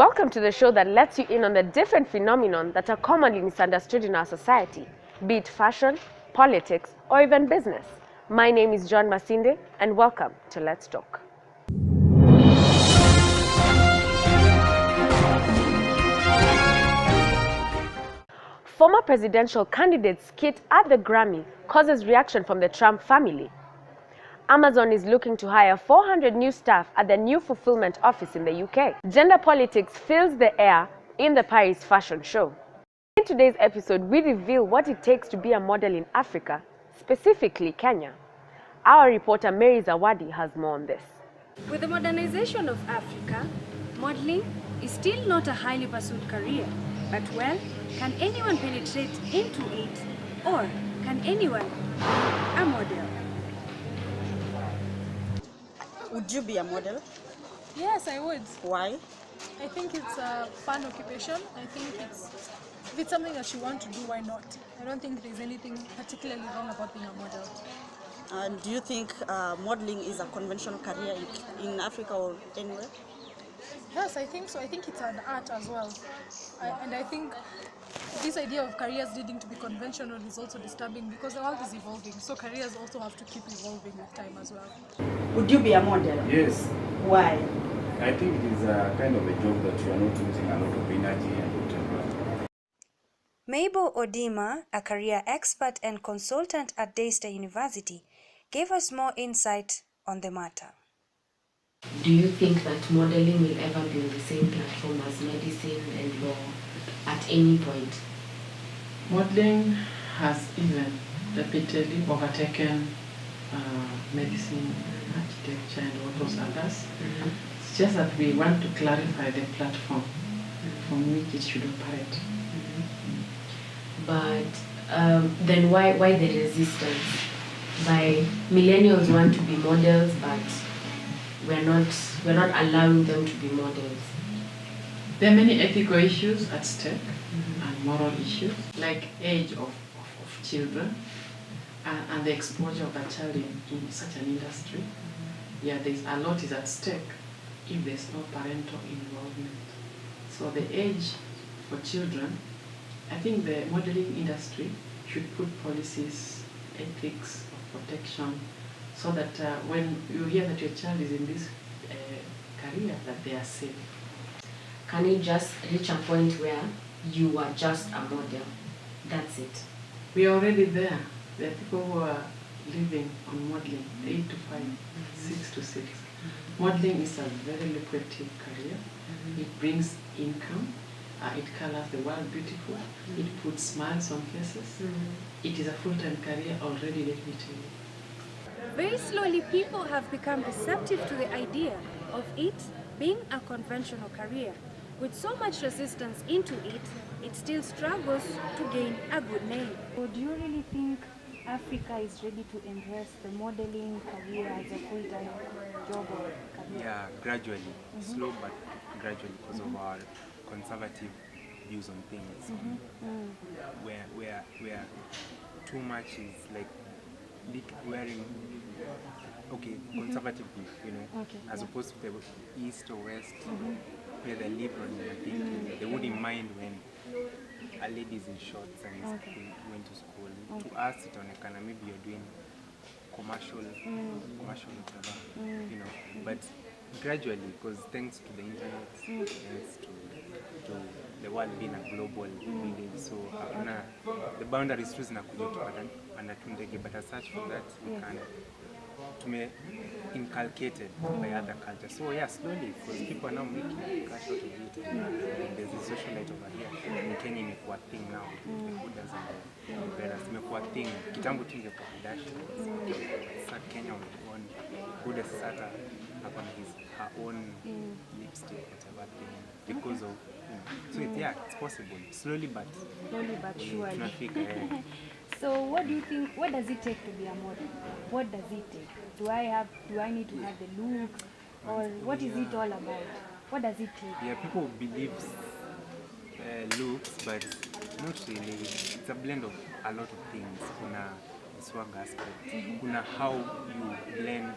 Welcome to the show that lets you in on the different phenomena that are commonly misunderstood in our society, be it fashion, politics, or even business. My name is John Masinde, and welcome to Let's Talk. Former presidential candidate's skit at the Grammy causes reaction from the Trump family. Amazon is looking to hire 400 new staff at the new fulfillment office in the UK. Gender politics fills the air in the Paris fashion show. In today's episode, we reveal what it takes to be a model in Africa, specifically Kenya. Our reporter Mary Zawadi has more on this. With the modernization of Africa, modeling is still not a highly pursued career. But well, can anyone penetrate into it, or can anyone be a model? Would you be a model? Yes, I would. Why? I think it's a fun occupation. I think if it's something that you want to do, why not? I don't think there's anything particularly wrong about being a model. And do you think modeling is a conventional career in Africa or anywhere? Yes, I think so. I think it's an art as well. And I think this idea of careers needing to be conventional is also disturbing because the world is evolving. So careers also have to keep evolving with time as well. Would you be a model? Yes. Why? I think it is a kind of a job that you are not using a lot of energy and whatever. Mabel Odima, a career expert and consultant at Daystar University, gave us more insight on the matter. Do you think that modeling will ever be on the same platform as medicine and law at any point? Modeling has even repeatedly overtaken medicine, architecture, and all those others. It's just that we want to clarify the platform from which it should operate. But then why the resistance? By millennials want to be models, but we're not allowing them to be models. There are many ethical issues at stake and moral issues, like age of children and the exposure of a child in such an industry. Yeah, there's a lot is at stake if there's no parental involvement. So the age for children, I think the modeling industry should put policies, ethics of protection, so that when you hear that your child is in this career, that they are safe. Can it just reach a point where you are just a model? That's it. We are already there. There are people who are living on modeling 8 to 5, 6 to 6. Modeling is a very lucrative career. It brings income. It colors the world beautiful. It puts smiles on faces. It is a full-time career already, let me tell you. Very slowly, people have become receptive to the idea of it being a conventional career. With so much resistance into it, it still struggles to gain a good name. So do you really think Africa is ready to embrace the modeling career as a full-time job or career? Yeah, gradually, slow but gradually, because of our conservative views on things, where too much is like wearing conservatively, as opposed to the east or west, where they're liberal and I think they wouldn't mind when a lady is in shorts and is going to school. To us, it onekana maybe you're doing commercial whatever, but gradually, because thanks to the internet, thanks to the world being a global village, so the boundaries tu zinakuja tukipanda tu ndege, but as such for that we can inculcated by other cultures. So yeah, slowly, because people are now making cash out of it. And there's a social light over here. In Kenya imekuwa thing now. The Buddhas and the Vedas imekuwa thing. Kitambo tu ingekuwa Kardashian. Sasa Kenya on Buddha sasa hapa na her own lipstick, whatever thing, because of so it's possible. Slowly but surely. So what do you think, what does it take to be a model? What does it take? Do I need to have the look? Or what is it all about? What does it take? Yeah, people believe looks, but not really. It's a blend of a lot of things. Kuna swag aspect. Kuna how you blend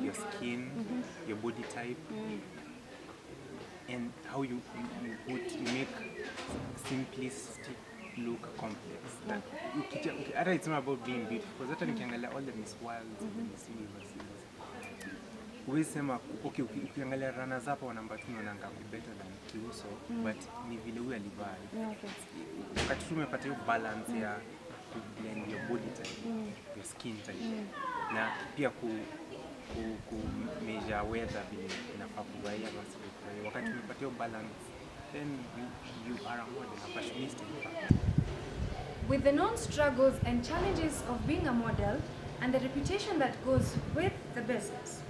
your skin, your body type. and how you make simplistic look complex. That it's not about being beautiful, because hata nikiangalia all the Miss Worlds and the Miss Universes, huwezi sema okay, ukiangalia runners up wa number 2 wanaanga better than Kiuso, but ni vile huyu alivaa. Wakati tumepata hiyo balance ya to blend your body type, your skin type, na pia ku measure weather vile inafaa kuvaa ama sivyo. Wakati tumepata hiyo balance, then you are a model, a fashionista. With the known struggles and challenges of being a model and the reputation that goes with the business,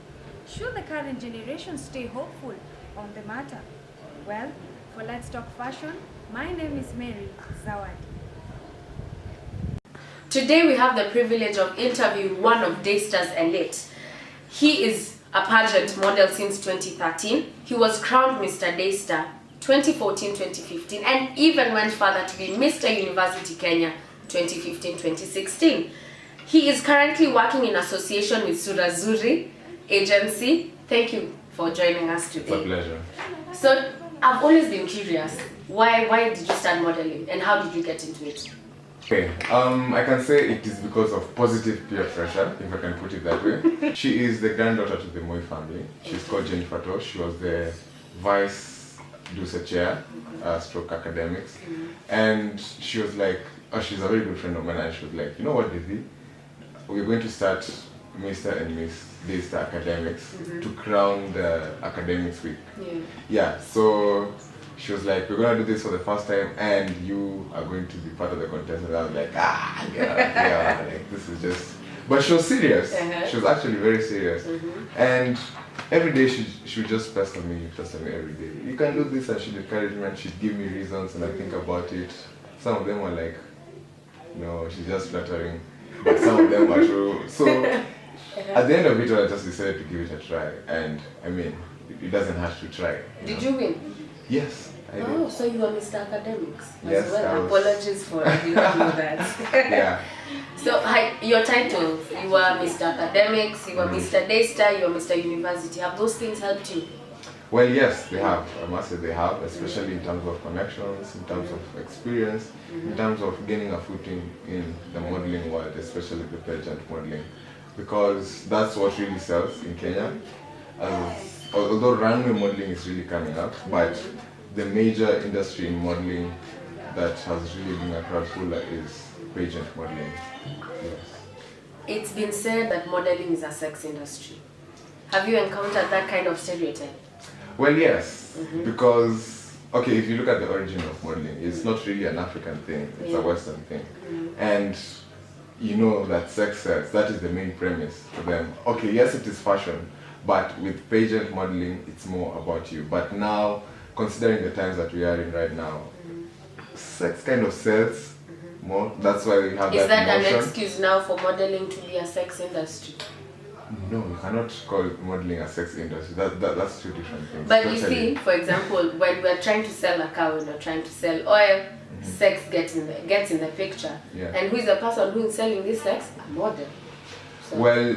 should the current generation stay hopeful on the matter? Well, for Let's Talk Fashion, my name is Mary Zawadi. Today we have the privilege of interviewing one of Daystar's elite. He is a pageant model since 2013. He was crowned Mr. Daystar 2014-2015 and even went further to be Mr. University Kenya 2015-2016. He is currently working in association with Surazuri Agency. Thank you for joining us today. It's a pleasure. So I've always been curious, why did you start modeling and how did you get into it? Okay, I can say it is because of positive peer pressure, if I can put it that way. She is the granddaughter to the Moi family. She's called Jennifer Tosh. She was the vice Dusa chair, stroke academics. And she was like, she's a very good friend of mine, and she was like, you know what, Dizzy? We're going to start Mr. and Miss Daystar Academics to crown the academics week. Yeah, so she was like, we're going to do this for the first time and you are going to be part of the contest. And I was like, yeah, like, this is just... But she was serious. She was actually very serious. And every day she would just pester me every day. You can do this, and she'd encourage me and she'd give me reasons and I think about it. Some of them were like, no, she's just flattering. But some of them were true. So at the end of it, I just decided to give it a try. And I mean, it doesn't have to try. Did you win? Yes, I did. Oh, so you were Mr. Academics yes, as well. Apologies for you know that. Yeah. So your titles, you were Mr. Academics, you were Mr. Daystar, you were Mr. University. Have those things helped you? Well, yes, they have. I must say they have, especially in terms of connections, in terms of experience, in terms of gaining a footing in the modeling world, especially the pageant modeling, because that's what really sells in Kenya. Although runway modeling is really coming up, but the major industry in modeling that has really been a crowd puller is pageant modeling. Yes. It's been said that modeling is a sex industry. Have you encountered that kind of stereotype? Well, yes, because, okay, if you look at the origin of modeling, it's not really an African thing, it's a Western thing. And you know that sex sells, that is the main premise for them. Okay, yes, it is fashion, but with pageant modeling, it's more about you. But now, considering the times that we are in right now, sex kind of sells more. That's why we have Is that notion. an excuse now for modeling to be a sex industry? No, you cannot call modeling a sex industry. That's two different things. But you see, for example, when we're trying to sell a cow and we're trying to sell oil, sex gets in the picture. And who is the person who is selling this sex? A model. So. Well,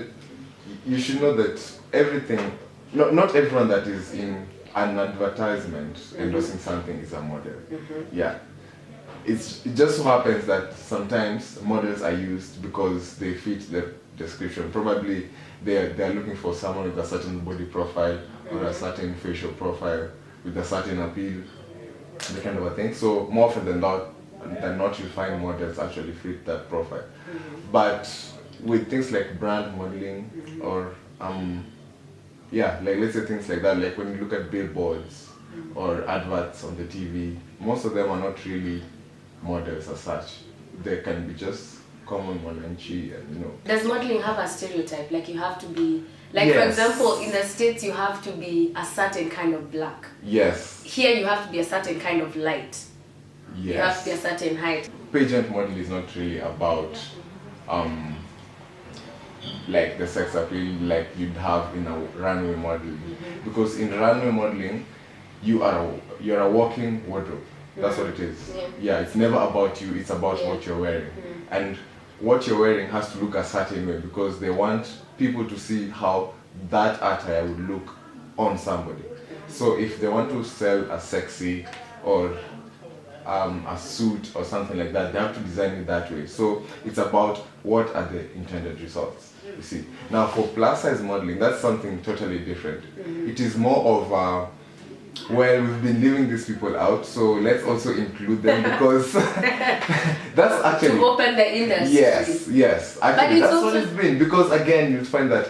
you should know that everything, not everyone that is in an advertisement endorsing something is a model. Yeah. It just so happens that sometimes models are used because they fit the description. Probably they're looking for someone with a certain body profile or a certain facial profile with a certain appeal, that kind of a thing. So more often than not, you'll find models actually fit that profile. But with things like brand modeling or yeah, like let's say things like that, like when you look at billboards or adverts on the TV, most of them are not really models as such. They can be just common wananchi, and you know. Does modeling have a stereotype? Like you have to be, like for example, in the States you have to be a certain kind of black. Yes. Here you have to be a certain kind of light. Yes. You have to be a certain height. Pageant model is not really about like the sex appeal like you'd have in a runway model, because in runway modeling you're a walking wardrobe. That's what it is. Yeah, it's never about you, it's about what you're wearing. And what you're wearing has to look a certain way because they want people to see how that attire would look on somebody. So if they want to sell a sexy or a suit or something like that, they have to design it that way. So it's about what are the intended results, you see. Now for plus size modeling, that's something totally different. It is more of well, we've been leaving these people out, so let's also include them because that's actually to open the industry. Yes, actually that's what it's been. Because again, you'll find that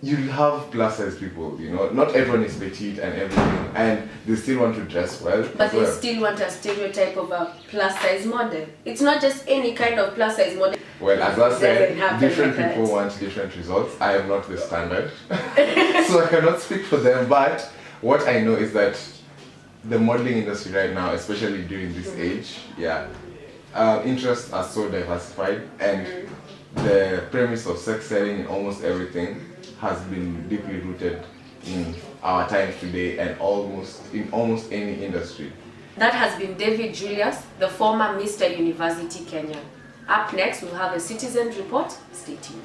you have plus size people, you know, not everyone is petite and everything, and they still want to dress well. But they still want a stereotype of a plus size model. It's not just any kind of plus size model. Well, as I said, different people want different results. I am not the standard, so I cannot speak for them, but what I know is that the modeling industry right now, especially during this age, interests are so diversified, and the premise of sex selling in almost everything has been deeply rooted in our times today and in almost any industry. That has been David Julius, the former Mr. University Kenya. Up next, we'll have a Citizen Report. Stay tuned.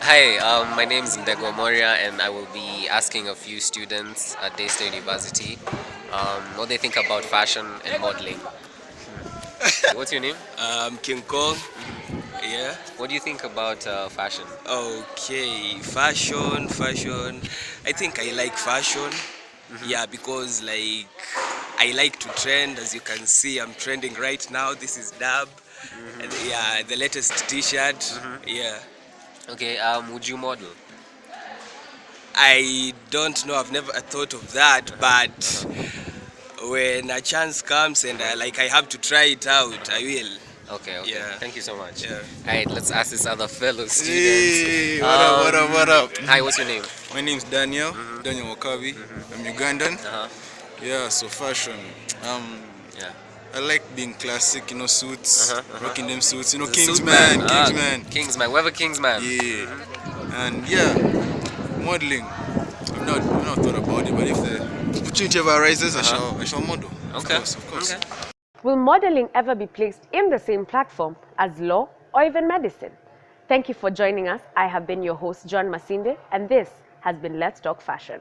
Hi, my name is Ndego Moria, and I will be asking a few students at Daystar University what they think about fashion and modeling. What's your name? King Kong. Yeah. What do you think about fashion? Okay, fashion. I think I like fashion. Yeah, because like I like to trend. As you can see, I'm trending right now. This is Dab. And, yeah, the latest T-shirt. Yeah. Okay. Would you model? I don't know. I've never thought of that, but when a chance comes and I have to try it out, I will. Okay. Yeah. Thank you so much. Yeah. Alright, let's ask this other fellow student. Hey, what up? Hi, what's your name? My name is Daniel. Daniel Wakabi. I'm Ugandan. Yeah, so fashion. Yeah. I like being classic, you know, suits, rocking them suits, you know, The Kingsman, Suitman. Kingsman, we have a Kingsman. Yeah. And yeah, modeling. I've not thought about it, but if the opportunity ever arises, I shall model. Okay. Of course. Okay. Will modeling ever be placed in the same platform as law or even medicine? Thank you for joining us. I have been your host, John Masinde, and this has been Let's Talk Fashion.